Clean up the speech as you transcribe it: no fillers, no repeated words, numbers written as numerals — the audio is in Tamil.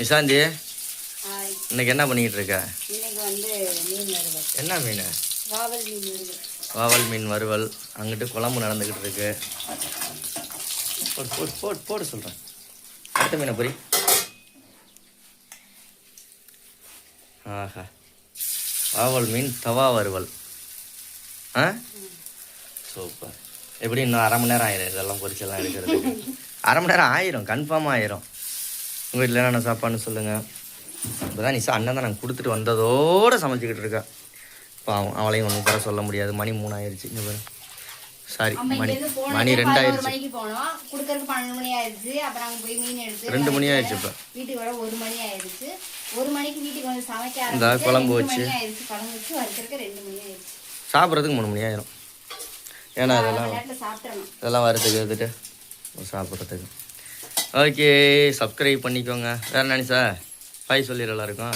நிஷாந்தி, இன்னைக்கு என்ன பண்ணிக்கிட்டு இருக்க? இன்னைக்கு வந்து மீன் வறுவல். என்ன மீன்? வாவல் மீன் வறுவல். வாவல் மீன் வறுவல். அங்கிட்டு குழம்பு நடந்துக்கிட்டு இருக்கு. போடு போடு போடு போடு சொல்கிறேன். அடுத்த மீனை பொரி. ஆஹா, வாவல் மீன் தவா வறுவல். ஆ, சூப்பர். எப்படி இன்னும் அரை மணி நேரம் ஆயிரும் இதெல்லாம் பொரிச்செல்லாம் எடுக்கிறதுக்கு? அரை மணி நேரம் ஆயிரும், கன்ஃபார்மாக ஆயிரும். உங்கள் வீட்டில் என்னென்ன சாப்பாடுன்னு சொல்லுங்கள். இப்போ தான் நிஷா அண்ணன் தான் நாங்கள் கொடுத்துட்டு வந்ததோடு சமைச்சிக்கிட்டு இருக்கா. பாவம், அவளையும் ஒன்றும் குறை சொல்ல முடியாது. மணி 3 ஆயிடுச்சு. இங்கே பாரு, சாரி, மணி 2 ஆயிடுச்சு. 2 மணி ஆயிடுச்சு. இப்போ வீட்டுக்கு வர 1 மணி ஆயிடுச்சு. 1 மணிக்கு வீட்டுக்கு வந்து சமைக்க இந்த குழம்பு வச்சு குழம்பு வச்சு வறுக்கிறதுக்கு 2 மணி ஆயிடுச்சு. சாப்பிட்றதுக்கு 3 மணி ஆயிரும். ஏன்னா இதெல்லாம் வறுத்துக்கு எடுத்துட்டு சாப்பிட்றதுக்கு. ஓகே, சப்ஸ்கிரைப் பண்ணிக்கோங்க. வேறு நினைச்சா பாய் சொல்லிடுற எல்லாருக்கும்.